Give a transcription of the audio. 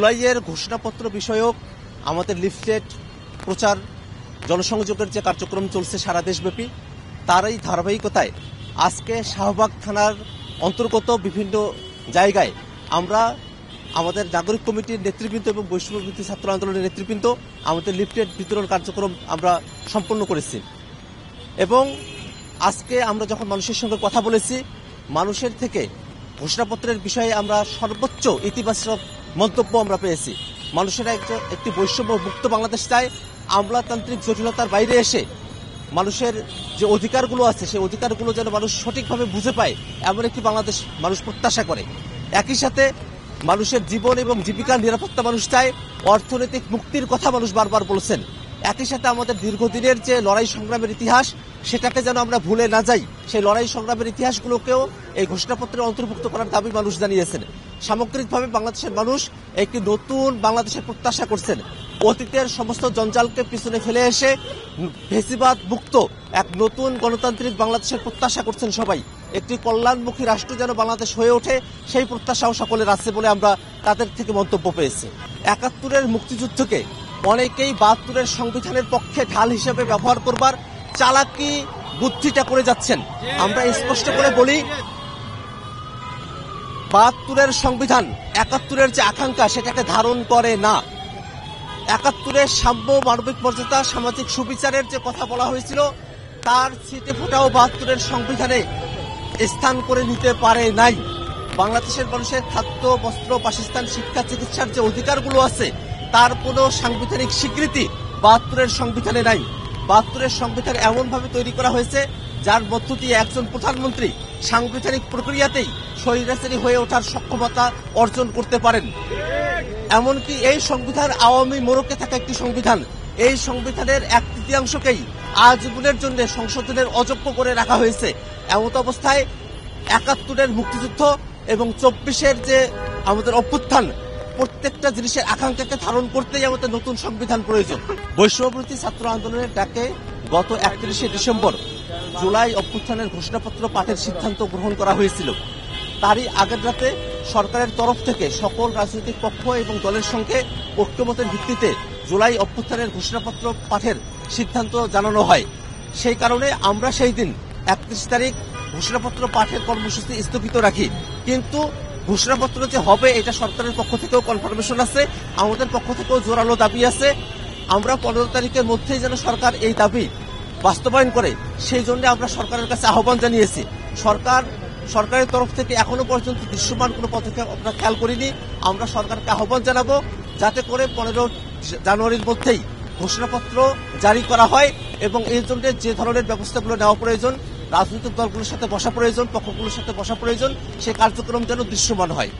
জুলাইয়ের ঘোষণাপত্র বিষয়ক আমাদের লিফলেট প্রচার জনসংযোগের যে কার্যক্রম চলছে সারা দেশব্যাপী, তারই ধারাবাহিকতায় আজকে শাহবাগ থানার অন্তর্গত বিভিন্ন জায়গায় আমরা আমাদের নাগরিক কমিটির নেতৃবৃন্দ এবং বৈষম্যবিরোধী ছাত্র আন্দোলনের নেতৃবৃন্দ আমাদের লিফলেট বিতরণ কার্যক্রম আমরা সম্পন্ন করেছি। এবং আজকে আমরা যখন মানুষের সঙ্গে কথা বলেছি, মানুষের থেকে ঘোষণাপত্রের বিষয়ে আমরা সর্বোচ্চ ইতিবাচক মন্তব্য আমরা পেয়েছি। মানুষেরা একটি বৈষম্য মুক্ত বাংলাদেশ চায়, আমলাতান্ত্রিক জটিলতার বাইরে এসে মানুষের যে অধিকারগুলো আছে সেই অধিকারগুলো যেন মানুষ সঠিকভাবে বুঝে পায়, এমন একটি বাংলাদেশ মানুষ প্রত্যাশা করে। একই সাথে মানুষের জীবন এবং জীবিকার নিরাপত্তা মানুষ চায়, অর্থনৈতিক মুক্তির কথা মানুষ বারবার বলছেন। একই সাথে আমাদের দীর্ঘদিনের যে লড়াই সংগ্রামের ইতিহাস, সেটাকে যেন আমরা ভুলে না যাই, সেই লড়াই সংগ্রামের ইতিহাসগুলোকেও এই ঘোষণাপত্রে অন্তর্ভুক্ত করার দাবি মানুষ জানিয়েছেন। সামগ্রিকভাবে বাংলাদেশের মানুষ একটি নতুন বাংলাদেশের প্রত্যাশা করছেন। অতীতের সমস্ত জঞ্জালকে পিছনে ফেলে এসে ফ্যাসিবাদ মুক্ত এক নতুন গণতান্ত্রিক বাংলাদেশের প্রত্যাশা করছেন সবাই। একটি কল্যাণমুখী রাষ্ট্র যেন বাংলাদেশ হয়ে ওঠে, সেই প্রত্যাশাও সকলের আছে বলে আমরা তাদের থেকে মন্তব্য পেয়েছি। ৭১-এর মুক্তিযুদ্ধকে অনেকেই ৭২-এর সংবিধানের পক্ষে ঢাল হিসেবে ব্যবহার করবার চালাকি বুদ্ধিটা করে যাচ্ছেন। আমরা স্পষ্ট করে বলি, ৭২-এর সংবিধান ৭১-এর যে আকাঙ্ক্ষা সেটাকে ধারণ করে না। ৭১-এর সাম্য, মানবিক মর্যাদা, সামাজিক সুবিচারের যে কথা বলা হয়েছিল, তার ছিটে ফোটাও ৭২-এর সংবিধানে স্থান করে নিতে পারে নাই। বাংলাদেশের মানুষের খাদ্য, বস্ত্র, বাসস্থান, শিক্ষা, চিকিৎসার যে অধিকারগুলো আছে, তার কোনো সাংবিধানিক স্বীকৃতি ৭২-এর সংবিধানে নাই। ৭২-এর সংবিধান এমনভাবে তৈরি করা হয়েছে যার মধ্য দিয়ে একজন প্রধানমন্ত্রী সাংবিধানিক প্রক্রিয়াতেই স্বৈরাচারী হয়ে ওঠার সক্ষমতা অর্জন করতে পারেন। এমনকি এই সংবিধান আওয়ামী মোড়কে থাকা একটি সংবিধান। এই সংবিধানের ১/৩ আজীবনের জন্য সংশোধনের অযোগ্য করে রাখা হয়েছে। এমত অবস্থায় ৭১-এর মুক্তিযুদ্ধ এবং ২৪-এর যে আমাদের অভ্যুত্থান, প্রত্যেকটা জিনিসের আকাঙ্ক্ষাকে ধারণ করতেই আমাদের নতুন সংবিধান প্রয়োজন। বৈষম্যবিরোধী ছাত্র আন্দোলনের ডাকে গত ৩১শে ডিসেম্বর জুলাই অভ্যুত্থানের ঘোষণাপত্র পাঠের সিদ্ধান্ত গ্রহণ করা হয়েছিল। তারই আগের রাতে সরকারের তরফ থেকে সকল রাজনৈতিক পক্ষ এবং দলের সঙ্গে ঐক্যমতের ভিত্তিতে জুলাই অভ্যুত্থানের ঘোষণাপত্র পাঠের সিদ্ধান্ত জানানো হয়। সেই কারণে আমরা সেই দিন ৩১ তারিখ ঘোষণাপত্র পাঠের কর্মসূচি স্থগিত রাখি। কিন্তু ঘোষণাপত্র যে হবে এটা সরকারের পক্ষ থেকেও কনফার্মেশন আছে, আমাদের পক্ষ থেকেও জোরালো দাবি আছে। আমরা ১৫ তারিখের মধ্যেই যেন সরকার এই দাবি বাস্তবায়ন করে, সেই জন্য আমরা সরকারের কাছে আহ্বান জানিয়েছি। সরকারের তরফ থেকে এখনো পর্যন্ত দৃশ্যমান কোনো পদক্ষেপ আমরা খেয়াল করিনি। আমরা সরকারকে আহ্বান জানাবো যাতে করে ১৫ জানুয়ারির মধ্যেই ঘোষণাপত্র জারি করা হয় এবং এই জন্য যে ধরনের ব্যবস্থাগুলো নেওয়া প্রয়োজন, রাজনৈতিক দলগুলোর সাথে বসা প্রয়োজন, পক্ষগুলোর সাথে বসা প্রয়োজন, সেই কার্যক্রম যেন দৃশ্যমান হয়।